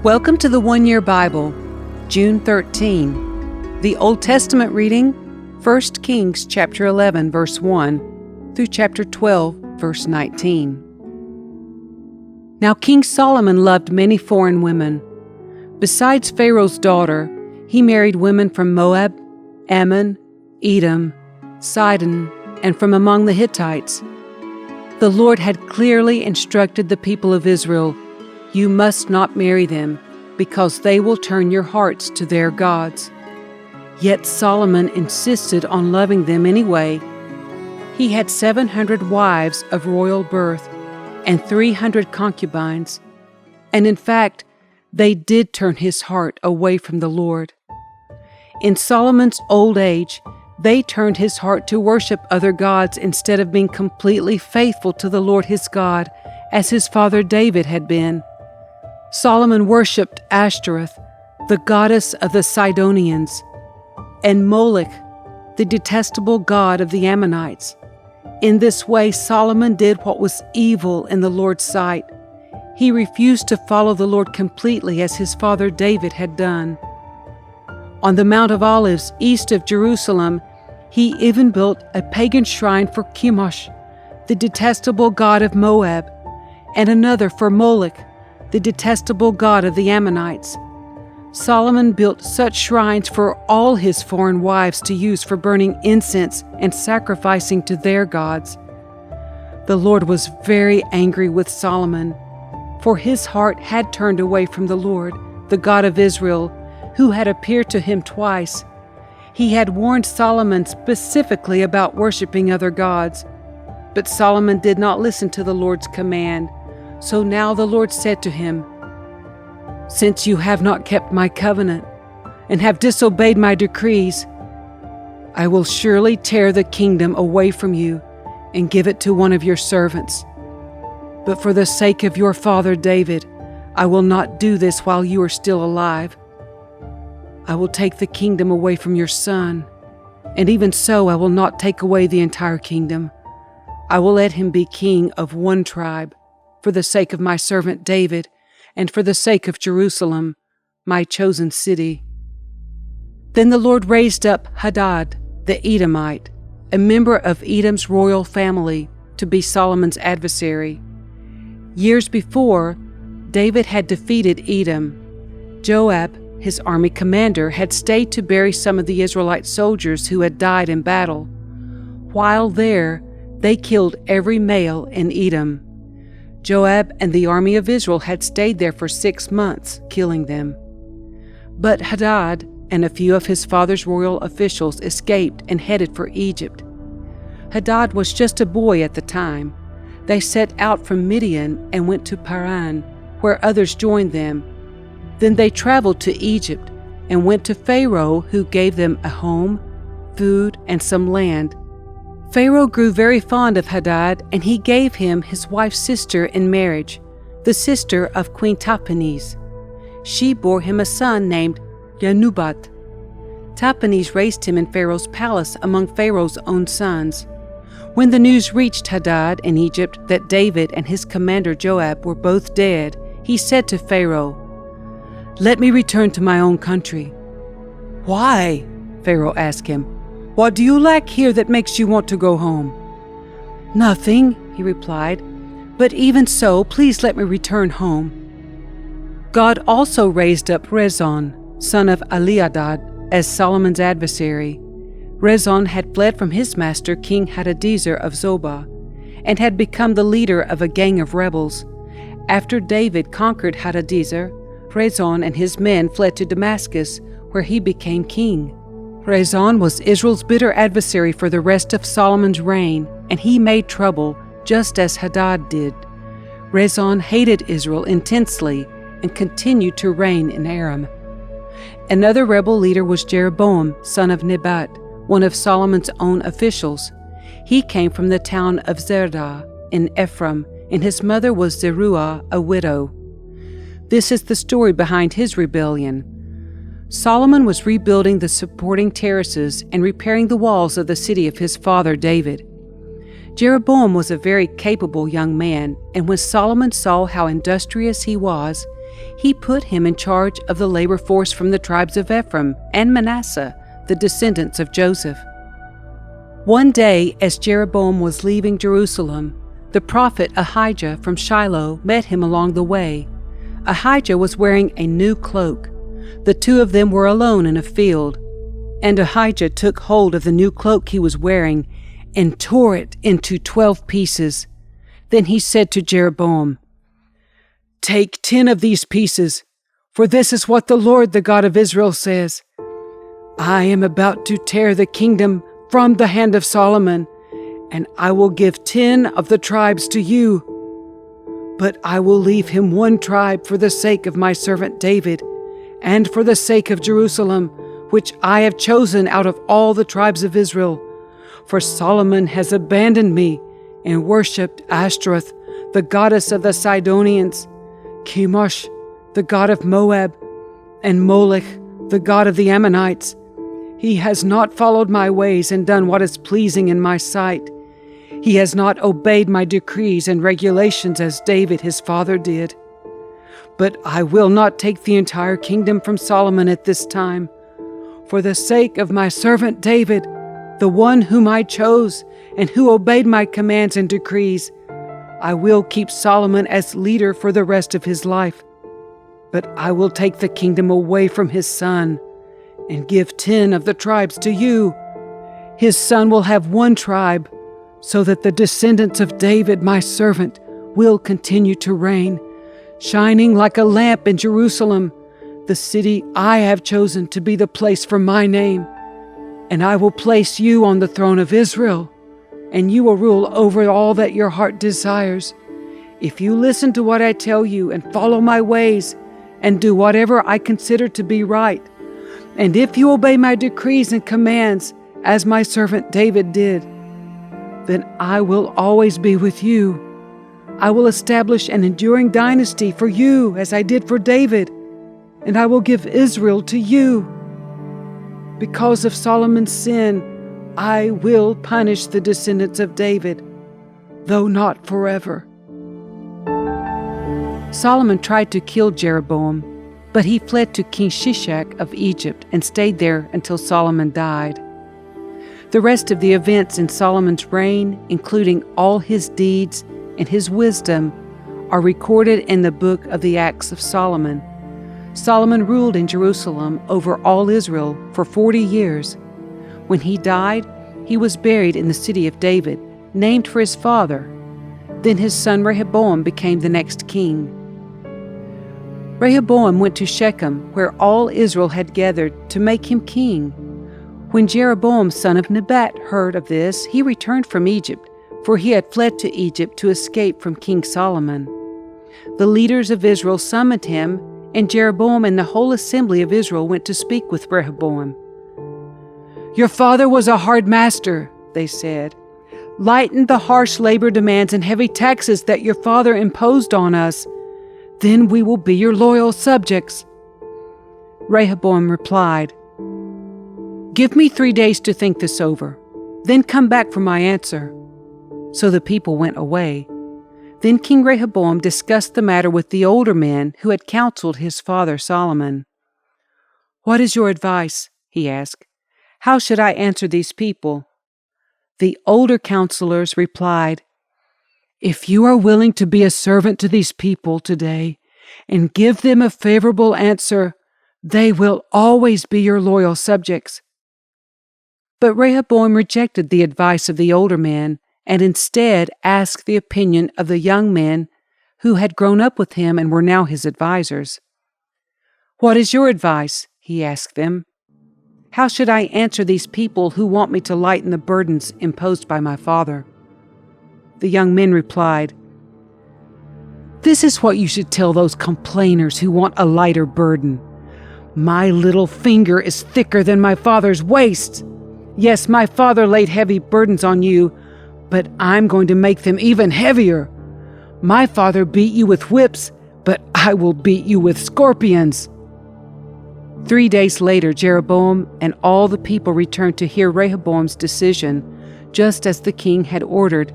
Welcome to the One Year Bible, June 13. The Old Testament reading, 1 Kings chapter 11, verse 1 through chapter 12, verse 19. Now King Solomon loved many foreign women. Besides Pharaoh's daughter, he married women from Moab, Ammon, Edom, Sidon, and from among the Hittites. The Lord had clearly instructed the people of Israel, "You must not marry them, because they will turn your hearts to their gods." Yet Solomon insisted on loving them anyway. He had 700 wives of royal birth and 300 concubines, and in fact, they did turn his heart away from the Lord. In Solomon's old age, they turned his heart to worship other gods instead of being completely faithful to the Lord his God, as his father David had been. Solomon worshipped Ashtoreth, the goddess of the Sidonians, and Moloch, the detestable god of the Ammonites. In this way, Solomon did what was evil in the Lord's sight. He refused to follow the Lord completely as his father David had done. On the Mount of Olives, east of Jerusalem, he even built a pagan shrine for Chemosh, the detestable god of Moab, and another for Moloch, the detestable god of the Ammonites. Solomon built such shrines for all his foreign wives to use for burning incense and sacrificing to their gods. The Lord was very angry with Solomon, for his heart had turned away from the Lord, the God of Israel, who had appeared to him twice. He had warned Solomon specifically about worshiping other gods, but Solomon did not listen to the Lord's command. So now the Lord said to him, "Since you have not kept my covenant and have disobeyed my decrees, I will surely tear the kingdom away from you and give it to one of your servants. But for the sake of your father David, I will not do this while you are still alive. I will take the kingdom away from your son, and even so I will not take away the entire kingdom. I will let him be king of one tribe, for the sake of my servant David, and for the sake of Jerusalem, my chosen city." Then the Lord raised up Hadad, the Edomite, a member of Edom's royal family, to be Solomon's adversary. Years before, David had defeated Edom. Joab, his army commander, had stayed to bury some of the Israelite soldiers who had died in battle. While there, they killed every male in Edom. Joab and the army of Israel had stayed there for 6 months, killing them. But Hadad and a few of his father's royal officials escaped and headed for Egypt. Hadad was just a boy at the time. They set out from Midian and went to Paran, where others joined them. Then they traveled to Egypt and went to Pharaoh, who gave them a home, food, and some land. Pharaoh grew very fond of Hadad, and he gave him his wife's sister in marriage, the sister of Queen Tahpenes. She bore him a son named Yanubat. Tahpenes raised him in Pharaoh's palace among Pharaoh's own sons. When the news reached Hadad in Egypt that David and his commander Joab were both dead, he said to Pharaoh, "Let me return to my own country." "Why?" Pharaoh asked him. "What do you lack here that makes you want to go home?" "Nothing," he replied, "but even so, please let me return home." God also raised up Rezon, son of Eliadad, as Solomon's adversary. Rezon had fled from his master, King Hadadezer of Zobah, and had become the leader of a gang of rebels. After David conquered Hadadezer, Rezon and his men fled to Damascus, where he became king. Rezon was Israel's bitter adversary for the rest of Solomon's reign, and he made trouble, just as Hadad did. Rezon hated Israel intensely and continued to reign in Aram. Another rebel leader was Jeroboam, son of Nebat, one of Solomon's own officials. He came from the town of Zerdah in Ephraim, and his mother was Zeruah, a widow. This is the story behind his rebellion. Solomon was rebuilding the supporting terraces and repairing the walls of the city of his father David. Jeroboam was a very capable young man, and when Solomon saw how industrious he was, he put him in charge of the labor force from the tribes of Ephraim and Manasseh, the descendants of Joseph. One day, as Jeroboam was leaving Jerusalem, the prophet Ahijah from Shiloh met him along the way. Ahijah was wearing a new cloak. The two of them were alone in a field, and Ahijah took hold of the new cloak he was wearing and tore it into 12 pieces. Then he said to Jeroboam, "Take 10 of these pieces, for this is what the Lord, the God of Israel, says. I am about to tear the kingdom from the hand of Solomon, and I will give 10 of the tribes to you. But I will leave him 1 tribe for the sake of my servant David, and for the sake of Jerusalem, which I have chosen out of all the tribes of Israel. For Solomon has abandoned me and worshipped Ashtoreth, the goddess of the Sidonians, Chemosh, the god of Moab, and Molech, the god of the Ammonites. He has not followed my ways and done what is pleasing in my sight. He has not obeyed my decrees and regulations as David his father did. But I will not take the entire kingdom from Solomon at this time. For the sake of my servant David, the one whom I chose and who obeyed my commands and decrees, I will keep Solomon as leader for the rest of his life. But I will take the kingdom away from his son and give 10 of the tribes to you. His son will have 1 tribe, so that the descendants of David, my servant, will continue to reign, shining like a lamp in Jerusalem, the city I have chosen to be the place for my name. And I will place you on the throne of Israel, and you will rule over all that your heart desires. If you listen to what I tell you and follow my ways and do whatever I consider to be right, and if you obey my decrees and commands as my servant David did, then I will always be with you. I will establish an enduring dynasty for you as I did for David, and I will give Israel to you. Because of Solomon's sin, I will punish the descendants of David, though not forever." Solomon tried to kill Jeroboam, but he fled to King Shishak of Egypt and stayed there until Solomon died. The rest of the events in Solomon's reign, including all his deeds and his wisdom, are recorded in the book of the Acts of Solomon. Solomon ruled in Jerusalem over all Israel for 40 years. When he died, he was buried in the city of David, named for his father. Then his son Rehoboam became the next king. Rehoboam went to Shechem, where all Israel had gathered, to make him king. When Jeroboam, son of Nebat, heard of this, he returned from Egypt, for he had fled to Egypt to escape from King Solomon. The leaders of Israel summoned him, and Jeroboam and the whole assembly of Israel went to speak with Rehoboam. "Your father was a hard master," they said. "Lighten the harsh labor demands and heavy taxes that your father imposed on us. Then we will be your loyal subjects." Rehoboam replied, "Give me 3 days to think this over, then come back for my answer." So the people went away. Then King Rehoboam discussed the matter with the older men who had counseled his father Solomon. "What is your advice?" he asked. "How should I answer these people?" The older counselors replied, "If you are willing to be a servant to these people today and give them a favorable answer, they will always be your loyal subjects." But Rehoboam rejected the advice of the older men and instead asked the opinion of the young men who had grown up with him and were now his advisors. "What is your advice?" he asked them. "How should I answer these people who want me to lighten the burdens imposed by my father?" The young men replied, "This is what you should tell those complainers who want a lighter burden. My little finger is thicker than my father's waist. Yes, my father laid heavy burdens on you, but I'm going to make them even heavier. My father beat you with whips, but I will beat you with scorpions." 3 days later, Jeroboam and all the people returned to hear Rehoboam's decision, just as the king had ordered.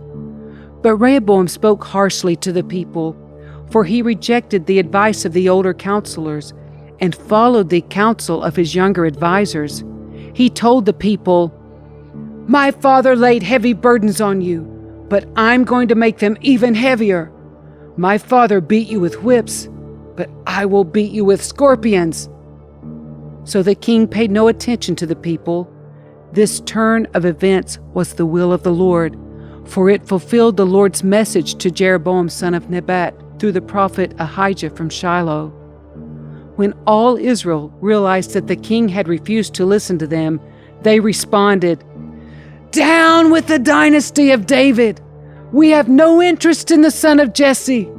But Rehoboam spoke harshly to the people, for he rejected the advice of the older counselors and followed the counsel of his younger advisors. He told the people, "My father laid heavy burdens on you, but I'm going to make them even heavier. My father beat you with whips, but I will beat you with scorpions." So the king paid no attention to the people. This turn of events was the will of the Lord, for it fulfilled the Lord's message to Jeroboam son of Nebat through the prophet Ahijah from Shiloh. When all Israel realized that the king had refused to listen to them, they responded, "Down with the dynasty of David! We have no interest in the son of Jesse.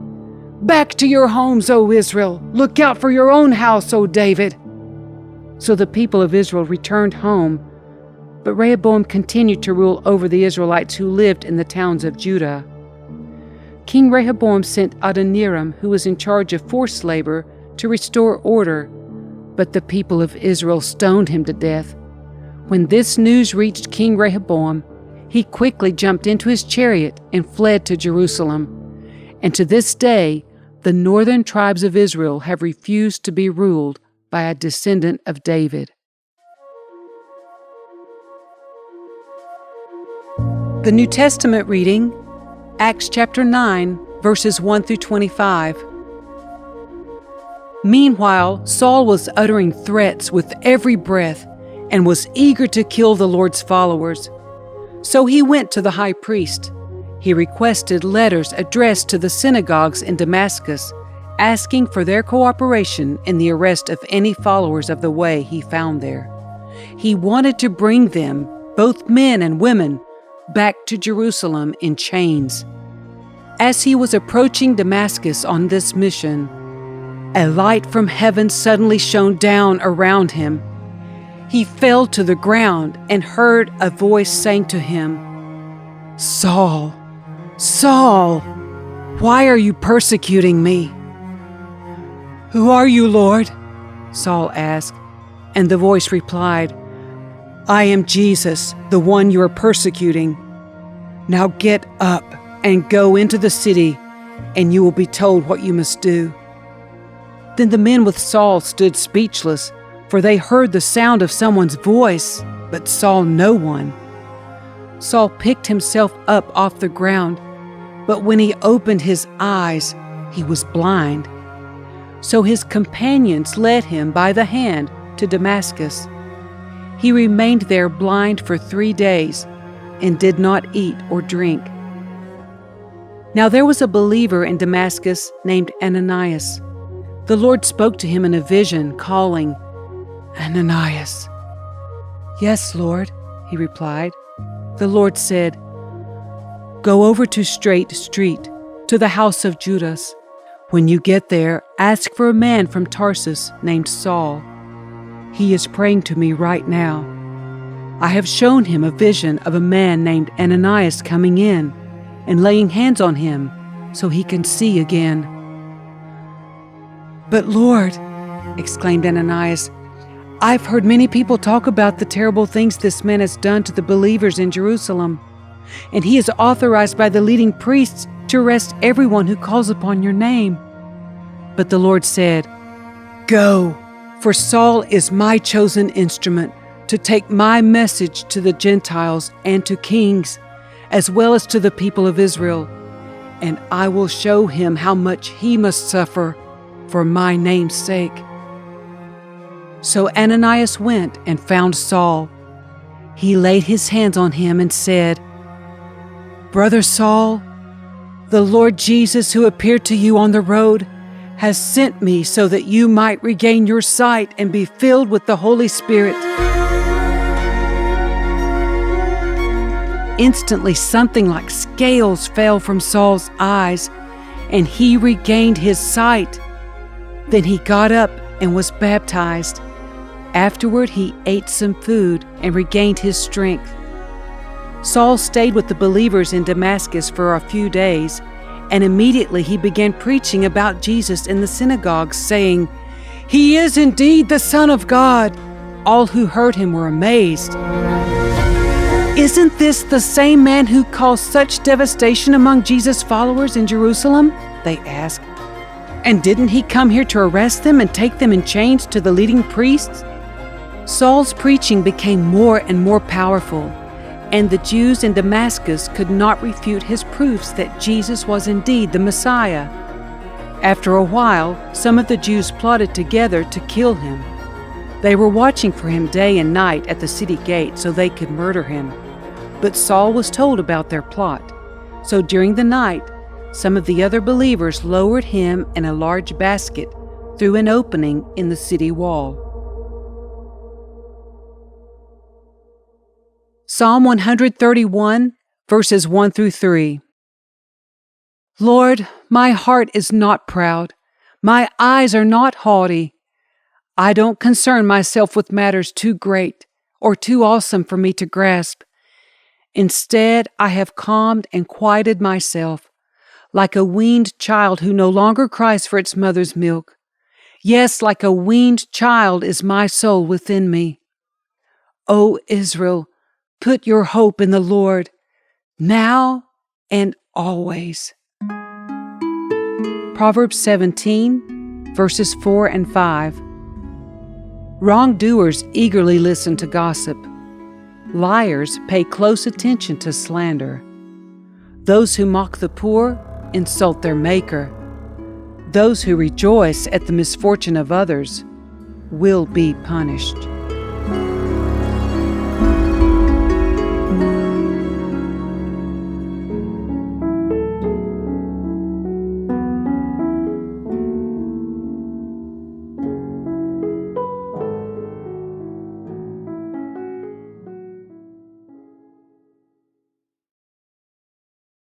Back to your homes, O Israel! Look out for your own house, O David!" So the people of Israel returned home, but Rehoboam continued to rule over the Israelites who lived in the towns of Judah. King Rehoboam sent Adoniram, who was in charge of forced labor, to restore order, but the people of Israel stoned him to death. When this news reached King Rehoboam, he quickly jumped into his chariot and fled to Jerusalem. And to this day, the northern tribes of Israel have refused to be ruled by a descendant of David. The New Testament reading, Acts chapter 9, verses 1 through 25. Meanwhile, Saul was uttering threats with every breath and was eager to kill the Lord's followers. So he went to the high priest. He requested letters addressed to the synagogues in Damascus, asking for their cooperation in the arrest of any followers of the way he found there. He wanted to bring them, both men and women, back to Jerusalem in chains. As he was approaching Damascus on this mission, a light from heaven suddenly shone down around him. He fell to the ground and heard a voice saying to him, "Saul, Saul, why are you persecuting me?" "Who are you, Lord?" Saul asked, and the voice replied, "I am Jesus, the one you are persecuting. Now get up and go into the city, and you will be told what you must do." Then the men with Saul stood speechless, for they heard the sound of someone's voice, but saw no one. Saul picked himself up off the ground, but when he opened his eyes, he was blind. So his companions led him by the hand to Damascus. He remained there blind for 3 days and did not eat or drink. Now there was a believer in Damascus named Ananias. The Lord spoke to him in a vision, calling, "Ananias." "Yes, Lord," he replied. The Lord said, "Go over to Straight Street, to the house of Judas. When you get there, ask for a man from Tarsus named Saul. He is praying to me right now. I have shown him a vision of a man named Ananias coming in and laying hands on him so he can see again." "But Lord," exclaimed Ananias, "I've heard many people talk about the terrible things this man has done to the believers in Jerusalem, and he is authorized by the leading priests to arrest everyone who calls upon your name." But the Lord said, "Go, for Saul is my chosen instrument to take my message to the Gentiles and to kings, as well as to the people of Israel, and I will show him how much he must suffer for my name's sake." So Ananias went and found Saul. He laid his hands on him and said, "Brother Saul, the Lord Jesus who appeared to you on the road has sent me so that you might regain your sight and be filled with the Holy Spirit." Instantly something like scales fell from Saul's eyes, and he regained his sight. Then he got up and was baptized. Afterward he ate some food and regained his strength. Saul stayed with the believers in Damascus for a few days, and immediately he began preaching about Jesus in the synagogues, saying, "He is indeed the Son of God." All who heard him were amazed. "Isn't this the same man who caused such devastation among Jesus' followers in Jerusalem?" they asked. And didn't he come here to arrest them and take them in chains to the leading priests? Saul's preaching became more and more powerful, and the Jews in Damascus could not refute his proofs that Jesus was indeed the Messiah. After a while, some of the Jews plotted together to kill him. They were watching for him day and night at the city gate so they could murder him. But Saul was told about their plot. So during the night, some of the other believers lowered him in a large basket through an opening in the city wall. Psalm 131, verses 1 through 3. Lord, my heart is not proud. My eyes are not haughty. I don't concern myself with matters too great or too awesome for me to grasp. Instead, I have calmed and quieted myself, like a weaned child who no longer cries for its mother's milk. Yes, like a weaned child is my soul within me. O Israel, put your hope in the Lord, now and always. Proverbs 17, verses 4 and 5. Wrongdoers eagerly listen to gossip. Liars pay close attention to slander. Those who mock the poor insult their Maker. Those who rejoice at the misfortune of others will be punished.